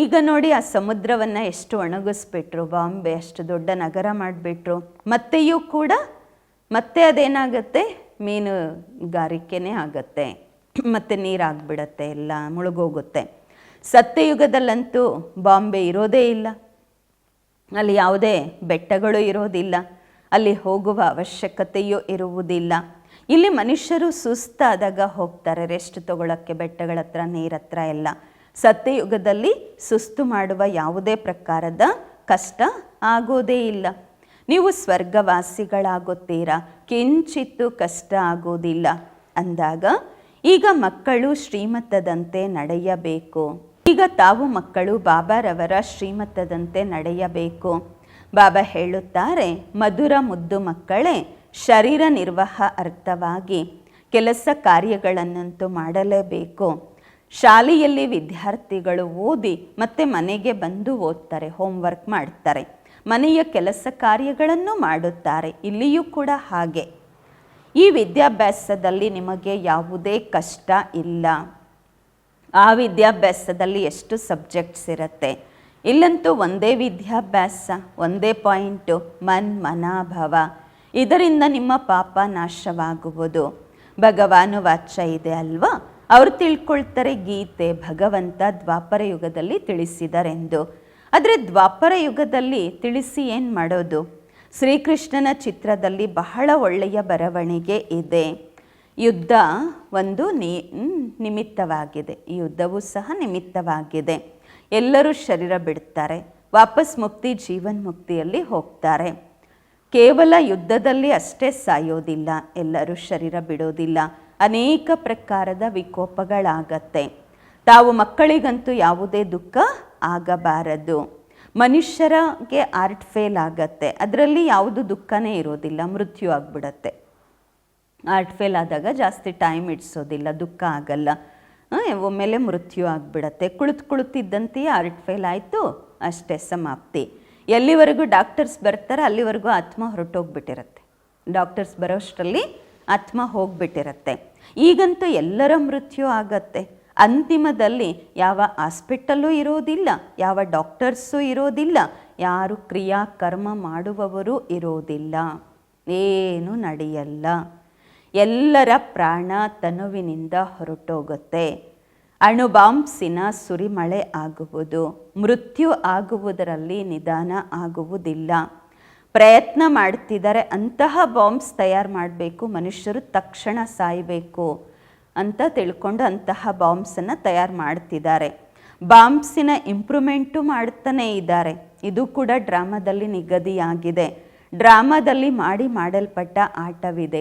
ಈಗ ನೋಡಿ ಆ ಸಮುದ್ರವನ್ನು ಎಷ್ಟು ಒಣಗಿಸ್ಬಿಟ್ರು. ಬಾಂಬೆ ಅಷ್ಟು ದೊಡ್ಡ ನಗರ ಮಾಡಿಬಿಟ್ರು. ಮತ್ತೆಯೂ ಕೂಡ ಮತ್ತೆ ಅದೇನಾಗುತ್ತೆ, ಮೀನುಗಾರಿಕೆನೇ ಆಗತ್ತೆ, ಮತ್ತು ನೀರಾಗ್ಬಿಡತ್ತೆ, ಎಲ್ಲ ಮುಳುಗೋಗುತ್ತೆ. ಸತ್ಯಯುಗದಲ್ಲಂತೂ ಬಾಂಬೆ ಇರೋದೇ ಇಲ್ಲ, ಅಲ್ಲಿ ಯಾವುದೇ ಬೆಟ್ಟಗಳು ಇರೋದಿಲ್ಲ, ಅಲ್ಲಿ ಹೋಗುವ ಅವಶ್ಯಕತೆಯೂ ಇರುವುದಿಲ್ಲ. ಇಲ್ಲಿ ಮನುಷ್ಯರು ಸುಸ್ತಾದಾಗ ಹೋಗ್ತಾರೆ ರೆಸ್ಟ್ ತಗೊಳ್ಳೋಕ್ಕೆ ಬೆಟ್ಟಗಳ ಹತ್ರ, ನೀರ ಹತ್ರ ಎಲ್ಲ. ಸತ್ಯಯುಗದಲ್ಲಿ ಸುಸ್ತು ಮಾಡುವ ಯಾವುದೇ ಪ್ರಕಾರದ ಕಷ್ಟ ಆಗೋದೇ ಇಲ್ಲ. ನೀವು ಸ್ವರ್ಗವಾಸಿಗಳಾಗುತ್ತೀರಾ, ಕಿಂಚಿತ್ತು ಕಷ್ಟ ಆಗೋದಿಲ್ಲ ಅಂದಾಗ ಈಗ ಮಕ್ಕಳು ಶ್ರೀಮತದಂತೆ ನಡೆಯಬೇಕು. ಈಗ ತಾವು ಮಕ್ಕಳು ಬಾಬಾರವರ ಶ್ರೀಮತದಂತೆ ನಡೆಯಬೇಕು. ಬಾಬಾ ಹೇಳುತ್ತಾರೆ, ಮಧುರ ಮುದ್ದು ಮಕ್ಕಳೇ, ಶರೀರ ನಿರ್ವಾಹ ಅರ್ಥವಾಗಿ ಕೆಲಸ ಕಾರ್ಯಗಳನ್ನಂತೂ ಮಾಡಲೇಬೇಕು. ಶಾಲೆಯಲ್ಲಿ ವಿದ್ಯಾರ್ಥಿಗಳು ಓದಿ ಮತ್ತೆ ಮನೆಗೆ ಬಂದು ಓದ್ತಾರೆ, ಹೋಮ್ವರ್ಕ್ ಮಾಡ್ತಾರೆ, ಮನೆಯ ಕೆಲಸ ಕಾರ್ಯಗಳನ್ನು ಮಾಡುತ್ತಾರೆ. ಇಲ್ಲಿಯೂ ಕೂಡ ಹಾಗೆ. ಈ ವಿದ್ಯಾಭ್ಯಾಸದಲ್ಲಿ ನಿಮಗೆ ಯಾವುದೇ ಕಷ್ಟ ಇಲ್ಲ. ಆ ವಿದ್ಯಾಭ್ಯಾಸದಲ್ಲಿ ಎಷ್ಟು ಸಬ್ಜೆಕ್ಟ್ಸ್ ಇರುತ್ತೆ, ಇಲ್ಲಂತೂ ಒಂದೇ ವಿದ್ಯಾಭ್ಯಾಸ, ಒಂದೇ ಪಾಯಿಂಟು, ಮನಾಭವ. ಇದರಿಂದ ನಿಮ್ಮ ಪಾಪ ನಾಶವಾಗುವುದು. ಭಗವಾನು ವಾಚ್ಯ ಇದೆ ಅಲ್ವಾ, ಅವರು ತಿಳ್ಕೊಳ್ತಾರೆ ಗೀತೆ ಭಗವಂತ ದ್ವಾಪರ ಯುಗದಲ್ಲಿ ತಿಳಿಸಿದರೆಂದು. ಆದರೆ ದ್ವಾಪರ ಯುಗದಲ್ಲಿ ತಿಳಿಸಿ ಏನು ಮಾಡೋದು? ಶ್ರೀಕೃಷ್ಣನ ಚಿತ್ರದಲ್ಲಿ ಬಹಳ ಒಳ್ಳೆಯ ಬರವಣಿಗೆ ಇದೆ. ಯುದ್ಧ ಒಂದು ನಿಮಿತ್ತವಾಗಿದೆ, ಈ ಯುದ್ಧವೂ ಸಹ ನಿಮಿತ್ತವಾಗಿದೆ. ಎಲ್ಲರೂ ಶರೀರ ಬಿಡ್ತಾರೆ, ವಾಪಸ್ ಮುಕ್ತಿ ಜೀವನ್ಮುಕ್ತಿಯಲ್ಲಿ ಹೋಗ್ತಾರೆ. ಕೇವಲ ಯುದ್ಧದಲ್ಲಿ ಅಷ್ಟೇ ಸಾಯೋದಿಲ್ಲ, ಎಲ್ಲರೂ ಶರೀರ ಬಿಡೋದಿಲ್ಲ. ಅನೇಕ ಪ್ರಕಾರದ ವಿಕೋಪಗಳಾಗತ್ತೆ. ತಾವು ಮಕ್ಕಳಿಗಂತೂ ಯಾವುದೇ ದುಃಖ ಆಗಬಾರದು. ಮನುಷ್ಯರಿಗೆ ಆರ್ಟ್ ಫೇಲ್ ಆಗತ್ತೆ, ಅದರಲ್ಲಿ ಯಾವುದು ದುಃಖನೇ ಇರೋದಿಲ್ಲ, ಮೃತ್ಯು ಆಗಿಬಿಡತ್ತೆ. ಆರ್ಟ್ ಫೇಲ್ ಆದಾಗ ಜಾಸ್ತಿ ಟೈಮ್ ಇಡ್ಸೋದಿಲ್ಲ, ದುಃಖ ಆಗಲ್ಲ, ಒಮ್ಮೆಲೆ ಮೃತ್ಯು ಆಗಿಬಿಡತ್ತೆ. ಕುಳಿತಿದ್ದಂತೆಯೇ ಆರ್ಟ್ ಫೇಲ್ ಆಯಿತು, ಅಷ್ಟೇ ಸಮಾಪ್ತಿ. ಎಲ್ಲಿವರೆಗೂ ಡಾಕ್ಟರ್ಸ್ ಬರ್ತಾರೆ ಅಲ್ಲಿವರೆಗೂ ಆತ್ಮ ಹೊರಟೋಗ್ಬಿಟ್ಟಿರತ್ತೆ. ಡಾಕ್ಟರ್ಸ್ ಬರೋಷ್ಟರಲ್ಲಿ ಆತ್ಮ ಹೋಗ್ಬಿಟ್ಟಿರತ್ತೆ. ಈಗಂತೂ ಎಲ್ಲರ ಮೃತ್ಯು ಆಗತ್ತೆ. ಅಂತಿಮದಲ್ಲಿ ಯಾವ ಹಾಸ್ಪಿಟಲ್ಲೂ ಇರೋದಿಲ್ಲ, ಯಾವ ಡಾಕ್ಟರ್ಸೂ ಇರೋದಿಲ್ಲ, ಯಾರು ಕ್ರಿಯಾಕರ್ಮ ಮಾಡುವವರೂ ಇರೋದಿಲ್ಲ, ಏನೂ ನಡೆಯಲ್ಲ. ಎಲ್ಲರ ಪ್ರಾಣ ತನುವಿನಿಂದ ಹೊರಟೋಗುತ್ತೆ. ಅಣುಬಾಂಬ್ಸಿನ ಸುರಿಮಳೆ ಆಗುವುದು, ಮೃತ್ಯು ಆಗುವುದರಲ್ಲಿ ನಿಧಾನ ಆಗುವುದಿಲ್ಲ. ಪ್ರಯತ್ನ ಮಾಡ್ತಿದ್ದಾರೆ, ಅಂತಹ ಬಾಂಬ್ಸ್ ತಯಾರು ಮಾಡಬೇಕು, ಮನುಷ್ಯರು ತಕ್ಷಣ ಸಾಯಬೇಕು ಅಂತ ತಿಳ್ಕೊಂಡು ಅಂತಹ ಬಾಂಬ್ಸನ್ನು ತಯಾರು ಮಾಡ್ತಿದ್ದಾರೆ. ಬಾಂಬ್ಸಿನ ಇಂಪ್ರೂವ್ಮೆಂಟು ಮಾಡ್ತಾನೇ ಇದ್ದಾರೆ. ಇದು ಕೂಡ ಡ್ರಾಮಾದಲ್ಲಿ ನಿಗದಿಯಾಗಿದೆ. ಡ್ರಾಮಾದಲ್ಲಿ ಮಾಡಲ್ಪಟ್ಟ ಆಟವಿದೆ.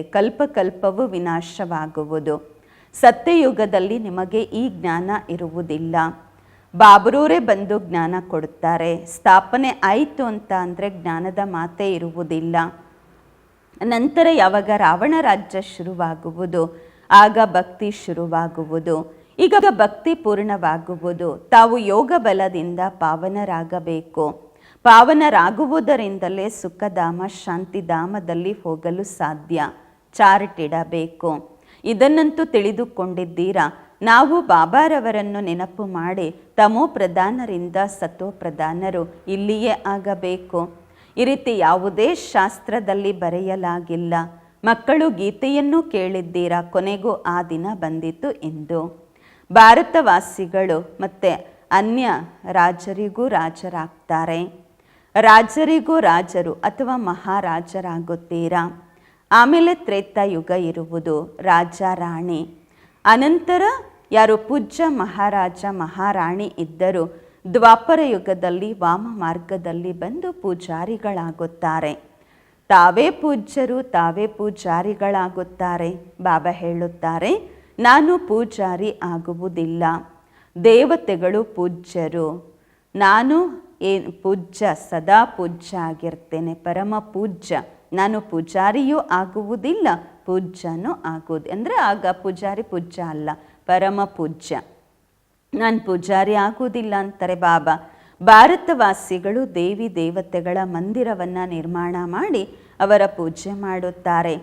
ಕಲ್ಪವು ವಿನಾಶವಾಗುವುದು. ಸತ್ಯಯುಗದಲ್ಲಿ ನಿಮಗೆ ಈ ಜ್ಞಾನ ಇರುವುದಿಲ್ಲ. ಬಾಬರೂರೇ ಬಂದು ಜ್ಞಾನ ಕೊಡುತ್ತಾರೆ. ಸ್ಥಾಪನೆ ಆಯಿತು ಅಂತ ಅಂದರೆ ಜ್ಞಾನದ ಮಾತೇ ಇರುವುದಿಲ್ಲ. ನಂತರ ಯಾವಾಗ ರಾವಣ ರಾಜ್ಯ ಶುರುವಾಗುವುದು, ಆಗ ಭಕ್ತಿ ಶುರುವಾಗುವುದು. ಈಗ ಭಕ್ತಿ ಪೂರ್ಣವಾಗುವುದು. ತಾವು ಯೋಗ ಬಲದಿಂದ ಪಾವನರಾಗಬೇಕು. ಪಾವನರಾಗುವುದರಿಂದಲೇ ಸುಖಧಾಮ ಶಾಂತಿಧಾಮದಲ್ಲಿ ಹೋಗಲು ಸಾಧ್ಯ. ಚಾರ್ಟ್ ಇಡಬೇಕು. ಇದನ್ನಂತೂ ತಿಳಿದುಕೊಂಡಿದ್ದೀರಾ. ನಾವು ಬಾಬಾರವರನ್ನು ನೆನಪು ಮಾಡಿ ತಮೋ ಪ್ರಧಾನರಿಂದ ಸತೋ ಪ್ರಧಾನರು ಇಲ್ಲಿಯೇ ಆಗಬೇಕು. ಈ ರೀತಿ ಯಾವುದೇ ಶಾಸ್ತ್ರದಲ್ಲಿ ಬರೆಯಲಾಗಿಲ್ಲ. ಮಕ್ಕಳು ಗೀತೆಯನ್ನು ಕೇಳಿದ್ದೀರಾ, ಕೊನೆಗೂ ಆ ದಿನ ಬಂದಿತು ಎಂದು. ಭಾರತವಾಸಿಗಳು ಮತ್ತು ಅನ್ಯ ರಾಜರಿಗೂ ರಾಜರಾಗ್ತಾರೆ. ರಾಜರಿಗೂ ರಾಜರು ಅಥವಾ ಮಹಾರಾಜರಾಗುತ್ತೀರಾ. ಆಮೇಲೆ ತ್ರೇತಾಯುಗ ಇರುವುದು, ರಾಜ ರಾಣಿ. ಅನಂತರ ಯಾರು ಪೂಜ್ಯ ಮಹಾರಾಜ ಮಹಾರಾಣಿ ಇದ್ದರೂ ದ್ವಾಪರ ಯುಗದಲ್ಲಿ ವಾಮ ಮಾರ್ಗದಲ್ಲಿ ಬಂದು ಪೂಜಾರಿಗಳಾಗುತ್ತಾರೆ. ತಾವೇ ಪೂಜ್ಯರು, ತಾವೇ ಪೂಜಾರಿಗಳಾಗುತ್ತಾರೆ. ಬಾಬಾ ಹೇಳುತ್ತಾರೆ, ನಾನು ಪೂಜಾರಿ ಆಗುವುದಿಲ್ಲ, ದೇವತೆಗಳು ಪೂಜ್ಯರು. ನಾನು ಪೂಜ್ಯ, ಸದಾ ಪೂಜ್ಯ ಆಗಿರ್ತೇನೆ, ಪರಮ ಪೂಜ್ಯ. ನಾನು ಪೂಜಾರಿಯೂ ಆಗುವುದಿಲ್ಲ, ಪೂಜ್ಯನೂ ಆಗುವುದು ಅಂದರೆ ಆಗ ಪೂಜಾರಿ ಪೂಜ್ಯ ಅಲ್ಲ, ಪರಮ ಪೂಜ್ಯ. ನಾನು ಪೂಜಾರಿ ಆಗುವುದಿಲ್ಲ ಅಂತಾರೆ ಬಾಬಾ. ಭಾರತವಾಸಿಗಳು ದೇವಿ ದೇವತೆಗಳ ಮಂದಿರವನ್ನು ನಿರ್ಮಾಣ ಮಾಡಿ ಅವರ ಪೂಜೆ ಮಾಡುತ್ತಾರೆ.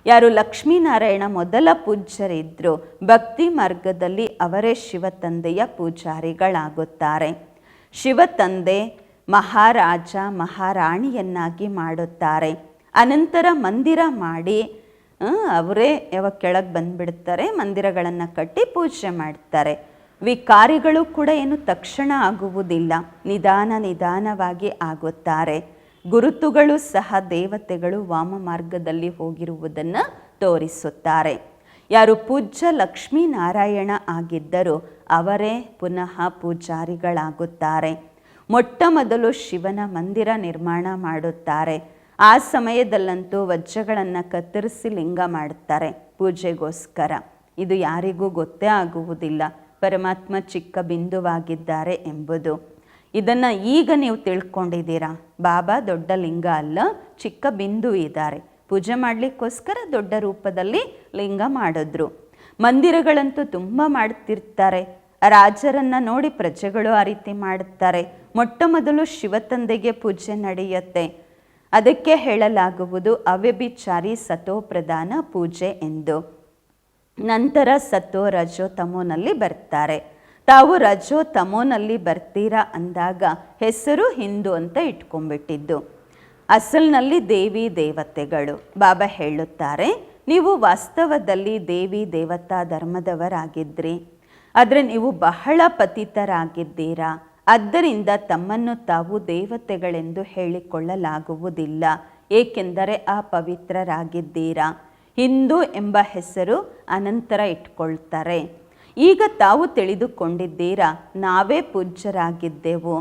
ಯಾರು ಲಕ್ಷ್ಮೀನಾರಾಯಣ ಮೊದಲ ಪೂಜ್ಯರಿದ್ದರು, ಭಕ್ತಿ ಮಾರ್ಗದಲ್ಲಿ ಅವರೇ ಶಿವ ತಂದೆಯ ಪೂಜಾರಿಗಳಾಗುತ್ತಾರೆ. ಶಿವ ತಂದೆ ಮಹಾರಾಜ ಮಹಾರಾಣಿಯನ್ನಾಗಿ ಮಾಡುತ್ತಾರೆ. ಅನಂತರ ಮಂದಿರ ಮಾಡಿ ಅವರೇ ಯಾವಾಗ ಕೆಳಗೆ ಬಂದುಬಿಡ್ತಾರೆ, ಮಂದಿರಗಳನ್ನು ಕಟ್ಟಿ ಪೂಜೆ ಮಾಡ್ತಾರೆ. ವಿಕಾರಿಗಳು ಕೂಡ ಏನು ತಕ್ಷಣ ಆಗುವುದಿಲ್ಲ, ನಿಧಾನವಾಗಿ ಆಗುತ್ತಾರೆ. ಗುರುತುಗಳು ಸಹ ದೇವತೆಗಳು ವಾಮ ಮಾರ್ಗದಲ್ಲಿ ಹೋಗಿರುವುದನ್ನು ತೋರಿಸುತ್ತಾರೆ. ಯಾರು ಪೂಜ್ಯ ಲಕ್ಷ್ಮೀನಾರಾಯಣ ಆಗಿದ್ದರೂ ಅವರೇ ಪುನಃ ಪೂಜಾರಿಗಳಾಗುತ್ತಾರೆ. ಮೊಟ್ಟ ಮೊದಲು ಶಿವನ ಮಂದಿರ ನಿರ್ಮಾಣ ಮಾಡುತ್ತಾರೆ. ಆ ಸಮಯದಲ್ಲಂತೂ ವಜ್ರಗಳನ್ನು ಕತ್ತರಿಸಿ ಲಿಂಗ ಮಾಡುತ್ತಾರೆ ಪೂಜೆಗೋಸ್ಕರ. ಇದು ಯಾರಿಗೂ ಗೊತ್ತೇ ಆಗುವುದಿಲ್ಲ ಪರಮಾತ್ಮ ಚಿಕ್ಕ ಬಿಂದುವಾಗಿದ್ದಾರೆ ಎಂಬುದು. ಇದನ್ನು ಈಗ ನೀವು ತಿಳ್ಕೊಂಡಿದ್ದೀರಾ. ಬಾಬಾ ದೊಡ್ಡ ಲಿಂಗ ಅಲ್ಲ, ಚಿಕ್ಕ ಬಿಂದು ಇದ್ದಾರೆ. ಪೂಜೆ ಮಾಡಲಿಕ್ಕೋಸ್ಕರ ದೊಡ್ಡ ರೂಪದಲ್ಲಿ ಲಿಂಗ ಮಾಡಿದ್ರು. ಮಂದಿರಗಳಂತೂ ತುಂಬ ಮಾಡ್ತಿರ್ತಾರೆ. ರಾಜರನ್ನು ನೋಡಿ ಪ್ರಜೆಗಳು ಆ ರೀತಿ ಮಾಡುತ್ತಾರೆ. ಮೊಟ್ಟ ಮೊದಲು ಶಿವತಂದೆಗೆ ಪೂಜೆ ನಡೆಯುತ್ತೆ. ಅದಕ್ಕೆ ಹೇಳಲಾಗುವುದು ಅವ್ಯಭಿಚಾರಿ ಸತೋ ಪ್ರಧಾನ ಪೂಜೆ ಎಂದು. ನಂತರ ಸತೋ ರಜೋ ತಮೋನಲ್ಲಿ ಬರ್ತಾರೆ. ತಾವು ರಜೋ ತಮೋನಲ್ಲಿ ಬರ್ತೀರಾ ಅಂದಾಗ ಹೆಸರು ಹಿಂದೂ ಅಂತ ಇಟ್ಕೊಂಡ್ಬಿಟ್ಟಿದ್ದು. ಅಸಲಿನಲ್ಲಿ ದೇವಿ ದೇವತೆಗಳು. ಬಾಬಾ ಹೇಳುತ್ತಾರೆ, ನೀವು ವಾಸ್ತವದಲ್ಲಿ ದೇವಿ ದೇವತಾ ಧರ್ಮದವರಾಗಿದ್ರಿ, ಆದರೆ ನೀವು ಬಹಳ ಪತಿತರಾಗಿದ್ದೀರಾ. ಆದ್ದರಿಂದ ತಮ್ಮನ್ನು ತಾವು ದೇವತೆಗಳೆಂದು ಹೇಳಿಕೊಳ್ಳಲಾಗುವುದಿಲ್ಲ, ಏಕೆಂದರೆ ಅಪವಿತ್ರರಾಗಿದ್ದೀರಾ. ಹಿಂದೂ ಎಂಬ ಹೆಸರು ಅನಂತರ ಇಟ್ಕೊಳ್ತಾರೆ. ಈಗ ತಾವು ತಿಳಿದುಕೊಂಡಿದ್ದೀರಾ, ನಾವೇ ಪೂಜ್ಯರಾಗಿದ್ದೆವು.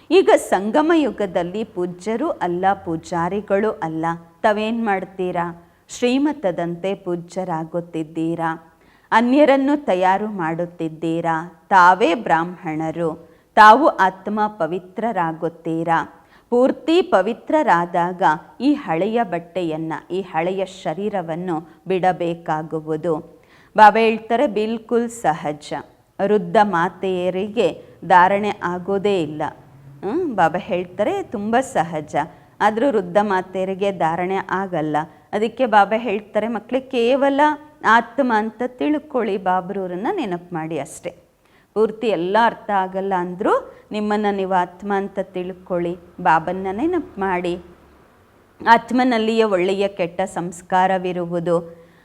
ಈಗ ಸಂಗಮ ಯುಗದಲ್ಲಿ ಪೂಜ್ಯರೂ ಅಲ್ಲ, ಪೂಜಾರಿಗಳು ಅಲ್ಲ. ತಾವೇನು ಮಾಡ್ತೀರಾ? ಶ್ರೀಮತದಂತೆ ಪೂಜ್ಯರಾಗುತ್ತಿದ್ದೀರಾ. ಅನ್ಯರನ್ನು ತಯಾರು ಮಾಡುತ್ತಿದ್ದೀರಾ. ತಾವೇ ಬ್ರಾಹ್ಮಣರು, ತಾವು ಆತ್ಮ ಪವಿತ್ರರಾಗುತ್ತೀರಾ. ಪೂರ್ತಿ ಪವಿತ್ರರಾದಾಗ ಈ ಹಳೆಯ ಬಟ್ಟೆಯನ್ನು, ಈ ಹಳೆಯ ಶರೀರವನ್ನು ಬಿಡಬೇಕಾಗುವುದು. ಬಾಬಾ ಹೇಳ್ತಾರೆ, ಬಿಲ್ಕುಲ್ ಸಹಜ. ವೃದ್ಧ ಮಾತೆಯರಿಗೆ ಧಾರಣೆ ಆಗೋದೇ ಇಲ್ಲ. ಬಾಬಾ ಹೇಳ್ತಾರೆ ತುಂಬ ಸಹಜ, ಆದರೂ ವೃದ್ಧ ಮಾತೆಯರಿಗೆ ಧಾರಣೆ ಆಗಲ್ಲ. ಅದಕ್ಕೆ ಬಾಬಾ ಹೇಳ್ತಾರೆ, ಮಕ್ಕಳಿಗೆ ಕೇವಲ ಆತ್ಮ ಅಂತ ತಿಳ್ಕೊಳ್ಳಿ, ಬಾಬ್ರೂರನ್ನು ನೆನಪು ಮಾಡಿ ಅಷ್ಟೇ. ಪೂರ್ತಿ ಎಲ್ಲ ಅರ್ಥ ಆಗಲ್ಲ ಅಂದರೂ ನಿಮ್ಮನ್ನು ನೀವು ಆತ್ಮ ಅಂತ ತಿಳ್ಕೊಳ್ಳಿ, ಬಾಬನ್ನ ನೆನಪು ಮಾಡಿ. ಆತ್ಮನಲ್ಲಿಯೇ ಒಳ್ಳೆಯ ಕೆಟ್ಟ ಸಂಸ್ಕಾರವಿರುವುದು.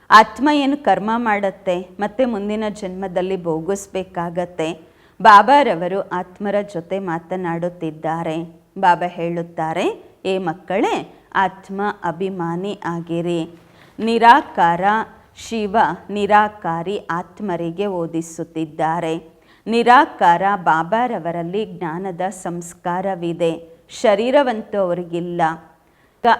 ಆತ್ಮ ಏನು ಕರ್ಮ ಮಾಡುತ್ತೆ, ಮತ್ತು ಮುಂದಿನ ಜನ್ಮದಲ್ಲಿ ಭೋಗಿಸ್ಬೇಕಾಗತ್ತೆ. ಬಾಬಾರವರು ಆತ್ಮರ ಜೊತೆ ಮಾತನಾಡುತ್ತಿದ್ದಾರೆ. ಬಾಬಾ ಹೇಳುತ್ತಾರೆ, ಏ ಮಕ್ಕಳೇ, ಆತ್ಮ ಅಭಿಮಾನಿ ಆಗಿರಿ. ನಿರಾಕಾರ ಶಿವ ನಿರಾಕಾರಿ ಆತ್ಮರಿಗೆ ಓದಿಸುತ್ತಿದ್ದಾರೆ. ನಿರಾಕಾರ ಬಾಬಾರವರಲ್ಲಿ ಜ್ಞಾನದ ಸಂಸ್ಕಾರವಿದೆ, ಶರೀರವಂತೂ ಅವರಿಗಿಲ್ಲ.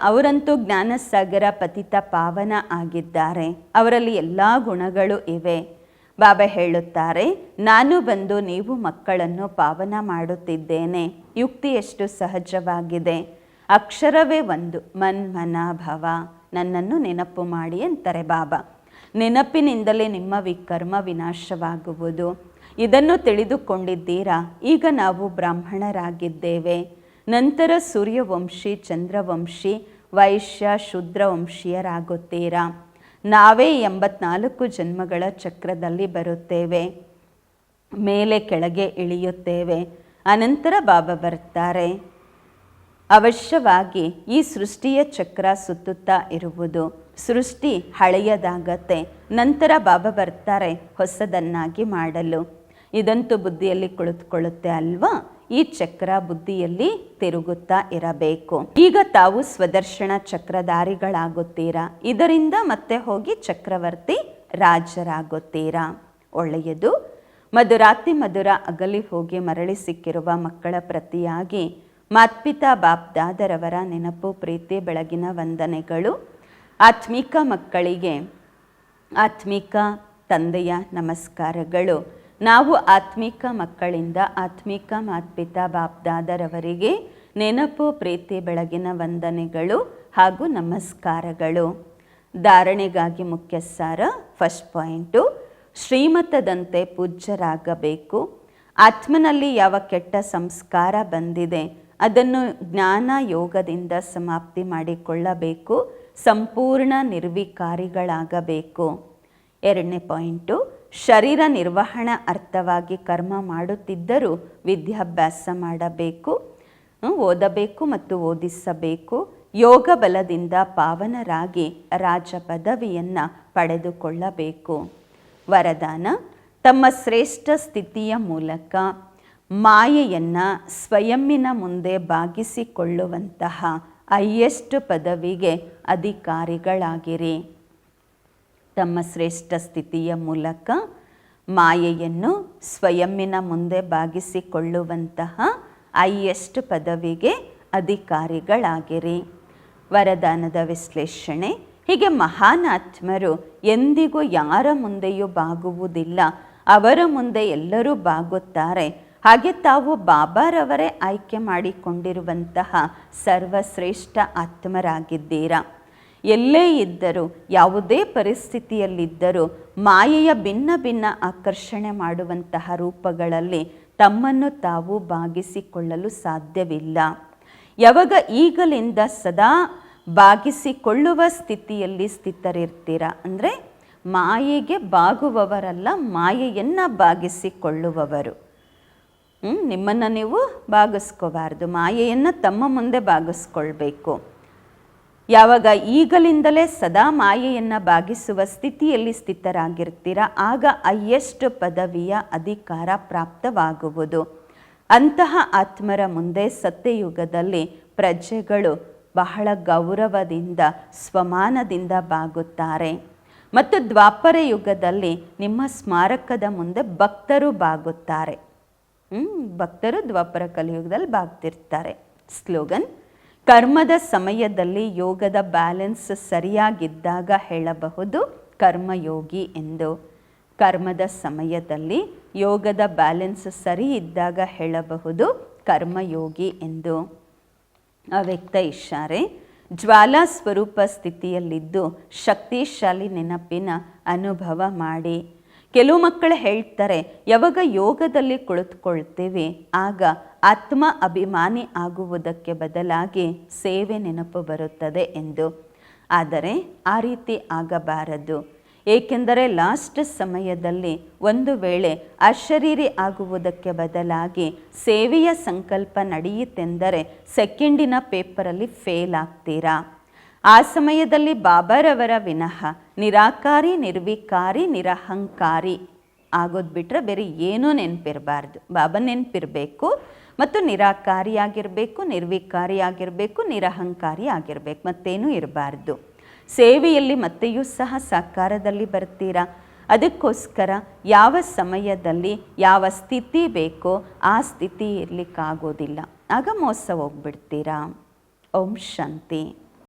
ಅವರಂತೂ ಜ್ಞಾನಸಾಗರ ಪತಿತ ಪಾವನ ಆಗಿದ್ದಾರೆ. ಅವರಲ್ಲಿ ಎಲ್ಲ ಗುಣಗಳು ಇವೆ. ಬಾಬಾ ಹೇಳುತ್ತಾರೆ, ನಾನು ಬಂದು ನೀವು ಮಕ್ಕಳನ್ನು ಪಾವನ ಮಾಡುತ್ತಿದ್ದೇನೆ. ಯುಕ್ತಿ ಎಷ್ಟು ಸಹಜವಾಗಿದೆ. ಅಕ್ಷರವೇ ಒಂದು, ಮನ್ ಮನ ಭವ, ನನ್ನನ್ನು ನೆನಪು ಮಾಡಿ ಅಂತಾರೆ ಬಾಬಾ. ನೆನಪಿನಿಂದಲೇ ನಿಮ್ಮ ವಿಕರ್ಮ ವಿನಾಶವಾಗುವುದು. ಇದನ್ನು ತಿಳಿದುಕೊಂಡಿದ್ದೀರಾ. ಈಗ ನಾವು ಬ್ರಾಹ್ಮಣರಾಗಿದ್ದೇವೆ. ನಂತರ ಸೂರ್ಯವಂಶಿ, ಚಂದ್ರವಂಶಿ, ವೈಶ್ಯ, ಶೂದ್ರವಂಶೀಯರಾಗುತ್ತೀರಾ. ನಾವೇ 84 ಜನ್ಮಗಳ ಚಕ್ರದಲ್ಲಿ ಬರುತ್ತೇವೆ, ಮೇಲೆ ಕೆಳಗೆ ಇಳಿಯುತ್ತೇವೆ. ಅನಂತರ ಬಾಬಾ ಬರ್ತಾರೆ. ಅವಶ್ಯವಾಗಿ ಈ ಸೃಷ್ಟಿಯ ಚಕ್ರ ಸುತ್ತುತ್ತಾ ಇರುವುದು. ಸೃಷ್ಟಿ ಹಳೆಯದಾಗತ್ತೆ, ನಂತರ ಬಾಬಾ ಬರ್ತಾರೆ ಹೊಸದನ್ನಾಗಿ ಮಾಡಲು. ಇದಂತೂ ಬುದ್ಧಿಯಲ್ಲಿ ಕುಳಿತುಕೊಳ್ಳುತ್ತೆ ಅಲ್ವಾ? ಈ ಚಕ್ರ ಬುದ್ಧಿಯಲ್ಲಿ ತಿರುಗುತ್ತಾ ಇರಬೇಕು. ಈಗ ತಾವು ಸ್ವದರ್ಶನ ಚಕ್ರಧಾರಿಗಳಾಗುತ್ತೀರಾ. ಇದರಿಂದ ಮತ್ತೆ ಹೋಗಿ ಚಕ್ರವರ್ತಿ ರಾಜರಾಗುತ್ತೀರಾ. ಒಳ್ಳೆಯದು. ಮಧುರಾತಿ ಮಧುರ ಅಗಲಿ ಹೋಗಿ ಮರಳಿ ಸಿಕ್ಕಿರುವ ಮಕ್ಕಳ ಪ್ರತಿಯಾಗಿ ಮಾತ್ಪಿತಾ ಬಾಪ್ದಾದರವರ ನೆನಪು, ಪ್ರೀತಿ, ಬೆಳಗಿನ ವಂದನೆಗಳು. ಆತ್ಮಿಕ ಮಕ್ಕಳಿಗೆ ಆತ್ಮಿಕ ತಂದೆಯ ನಮಸ್ಕಾರಗಳು. ನಾವು ಆತ್ಮಿಕ ಮಕ್ಕಳಿಂದ ಆತ್ಮಿಕ ಮಾತ್ಪಿತಾ ಬಾಪ್ದಾದರವರಿಗೆ ನೆನಪು, ಪ್ರೀತಿ, ಬೆಳಗಿನ ವಂದನೆಗಳು ಹಾಗೂ ನಮಸ್ಕಾರಗಳು. ಧಾರಣೆಗಾಗಿ ಮುಖ್ಯ ಸಾರ. ಫಸ್ಟ್ ಪಾಯಿಂಟು, ಶ್ರೀಮತದಂತೆ ಪೂಜ್ಯರಾಗಬೇಕು. ಆತ್ಮನಲ್ಲಿ ಯಾವ ಕೆಟ್ಟ ಸಂಸ್ಕಾರ ಬಂದಿದೆ ಅದನ್ನು ಜ್ಞಾನ ಯೋಗದಿಂದ ಸಮಾಪ್ತಿ ಮಾಡಿಕೊಳ್ಳಬೇಕು. ಸಂಪೂರ್ಣ ನಿರ್ವಿಕಾರಿಗಳಾಗಬೇಕು. ಎರಡನೇ ಪಾಯಿಂಟು, ಶರೀರ ನಿರ್ವಹಣಾ ಅರ್ಥವಾಗಿ ಕರ್ಮ ಮಾಡುತ್ತಿದ್ದರೂ ವಿದ್ಯಾಭ್ಯಾಸ ಮಾಡಬೇಕು, ಓದಬೇಕು ಮತ್ತು ಓದಿಸಬೇಕು. ಯೋಗ ಬಲದಿಂದ ಪಾವನರಾಗಿ ರಾಜ ಪದವಿಯನ್ನು ಪಡೆದುಕೊಳ್ಳಬೇಕು. ವರದಾನ: ತಮ್ಮ ಶ್ರೇಷ್ಠ ಸ್ಥಿತಿಯ ಮೂಲಕ ಮಾಯೆಯನ್ನು ಸ್ವಯಂನ ಮುಂದೆ ಬಾಗಿಸಿಕೊಳ್ಳುವಂತಹ ಹೈಯೆಸ್ಟ್ ಪದವಿಗೆ ಅಧಿಕಾರಿಗಳಾಗಿರಿ. ತಮ್ಮ ಶ್ರೇಷ್ಠ ಸ್ಥಿತಿಯ ಮೂಲಕ ಮಾಯೆಯನ್ನು ಸ್ವಯಂನ ಮುಂದೆ ಬಾಗಿಸಿಕೊಳ್ಳುವಂತಹ ಹೈಯೆಸ್ಟ್ ಪದವಿಗೆ ಅಧಿಕಾರಿಗಳಾಗಿರಿ. ವರದಾನದ ವಿಶ್ಲೇಷಣೆ: ಹೀಗೆ ಮಹಾನ್ ಆತ್ಮರು ಎಂದಿಗೂ ಯಾರ ಮುಂದೆಯೂ ಬಾಗುವುದಿಲ್ಲ, ಅವರ ಮುಂದೆ ಎಲ್ಲರೂ ಬಾಗುತ್ತಾರೆ. ಹಾಗೆ ತಾವು ಬಾಬಾರವರೇ ಆಯ್ಕೆ ಮಾಡಿಕೊಂಡಿರುವಂತಹ ಸರ್ವಶ್ರೇಷ್ಠ ಆತ್ಮರಾಗಿದ್ದೀರಾ. ಎಲ್ಲೇ ಇದ್ದರೂ, ಯಾವುದೇ ಪರಿಸ್ಥಿತಿಯಲ್ಲಿದ್ದರೂ ಮಾಯೆಯ ಭಿನ್ನ ಭಿನ್ನ ಆಕರ್ಷಣೆ ಮಾಡುವಂತಹ ರೂಪಗಳಲ್ಲಿ ತಮ್ಮನ್ನು ತಾವು ಬಾಗಿಸಿಕೊಳ್ಳಲು ಸಾಧ್ಯವಿಲ್ಲ. ಯಾವಾಗ ಈಗಲಿಂದ ಸದಾ ಬಾಗಿಸಿಕೊಳ್ಳುವ ಸ್ಥಿತಿಯಲ್ಲಿ ಸ್ಥಿತರಿರ್ತೀರ, ಅಂದರೆ ಮಾಯೆಗೆ ಬಾಗುವವರಲ್ಲ, ಮಾಯೆಯನ್ನು ಬಾಗಿಸಿಕೊಳ್ಳುವವರು. ನಿಮ್ಮನ್ನು ನೀವು ಬಾಗಿಸ್ಕೋಬಾರ್ದು, ಮಾಯೆಯನ್ನು ತಮ್ಮ ಮುಂದೆ ಬಾಗಿಸ್ಕೊಳ್ಬೇಕು. ಯಾವಾಗ ಈಗಲಿಂದಲೇ ಸದಾ ಮಾಯೆಯನ್ನು ಬಾಗಿಸುವ ಸ್ಥಿತಿಯಲ್ಲಿ ಸ್ಥಿತರಾಗಿರ್ತೀರ, ಆಗ ಹೈಯೆಸ್ಟ್ ಪದವಿಯ ಅಧಿಕಾರ ಪ್ರಾಪ್ತವಾಗುವುದು. ಅಂತಹ ಆತ್ಮರ ಮುಂದೆ ಸತ್ಯಯುಗದಲ್ಲಿ ಪ್ರಜೆಗಳು ಬಹಳ ಗೌರವದಿಂದ ಸ್ವಮಾನದಿಂದ ಬಾಗುತ್ತಾರೆ. ಮತ್ತು ದ್ವಾಪರ ಯುಗದಲ್ಲಿ ನಿಮ್ಮ ಸ್ಮಾರಕದ ಮುಂದೆ ಭಕ್ತರು ಬಾಗುತ್ತಾರೆ. ಭಕ್ತರು ದ್ವಾಪರ ಕಲಿಯುಗದಲ್ಲಿ ಬಾಗ್ತಿರ್ತಾರೆ. ಸ್ಲೋಗನ್: ಕರ್ಮದ ಸಮಯದಲ್ಲಿ ಯೋಗದ ಬ್ಯಾಲೆನ್ಸ್ ಸರಿಯಾಗಿದ್ದಾಗ ಹೇಳಬಹುದು ಕರ್ಮಯೋಗಿ ಎಂದು. ಕರ್ಮದ ಸಮಯದಲ್ಲಿ ಯೋಗದ ಬ್ಯಾಲೆನ್ಸ್ ಸರಿ ಇದ್ದಾಗ ಹೇಳಬಹುದು ಕರ್ಮಯೋಗಿ ಎಂದು. ಅವ್ಯಕ್ತ ಇಶಾರೆ: ಜ್ವಾಲಾ ಸ್ವರೂಪ ಸ್ಥಿತಿಯಲ್ಲಿದ್ದು ಶಕ್ತಿಶಾಲಿ ನೆನಪಿನ ಅನುಭವ ಮಾಡಿ. ಕೆಲವು ಮಕ್ಕಳು ಹೇಳ್ತಾರೆ, ಯಾವಾಗ ಯೋಗದಲ್ಲಿ ಕುಳಿತುಕೊಳ್ತೀವಿ ಆಗ ಆತ್ಮ ಅಭಿಮಾನಿ ಆಗುವುದಕ್ಕೆ ಬದಲಾಗಿ ಸೇವೆ ನೆನಪು ಬರುತ್ತದೆ ಎಂದು. ಆದರೆ ಆ ರೀತಿ ಆಗಬಾರದು. ಏಕೆಂದರೆ ಲಾಸ್ಟ್ ಸಮಯದಲ್ಲಿ ಒಂದು ವೇಳೆ ಅಶರೀರಿ ಆಗುವುದಕ್ಕೆ ಬದಲಾಗಿ ಸೇವೆಯ ಸಂಕಲ್ಪ ನಡೆಯಿತೆಂದರೆ ಸೆಕೆಂಡಿನ ಪೇಪರಲ್ಲಿ ಫೇಲ್ ಆಗ್ತೀರಾ. ಆ ಸಮಯದಲ್ಲಿ ಬಾಬಾರವರ ವಿನಃ ನಿರಾಕಾರಿ, ನಿರ್ವಿಕಾರಿ, ನಿರಹಂಕಾರಿ ಆಗೋದು ಬಿಟ್ಟರೆ ಬೇರೆ ಏನೂ ನೆನಪಿರಬಾರ್ದು. ಬಾಬಾ ನೆನಪಿರಬೇಕು ಮತ್ತು ನಿರಾಕಾರಿ ಆಗಿರಬೇಕು, ನಿರ್ವಿಕಾರಿ ಆಗಿರಬೇಕು, ನಿರಹಂಕಾರಿ ಆಗಿರಬೇಕು, ಮತ್ತೇನೂ ಇರಬಾರ್ದು. ಸೇವೆಯಲ್ಲಿ ಮತ್ತೆಯೂ ಸಹ ಸಾಕಾರದಲ್ಲಿ ಬರ್ತೀರಾ. ಅದಕ್ಕೋಸ್ಕರ ಯಾವ ಸಮಯದಲ್ಲಿ ಯಾವ ಸ್ಥಿತಿ ಬೇಕೋ ಆ ಸ್ಥಿತಿ ಇರಲಿಕ್ಕಾಗೋದಿಲ್ಲ, ಆಗ ಮೋಸ ಹೋಗ್ಬಿಡ್ತೀರಾ. ಓಂ ಶಾಂತಿ.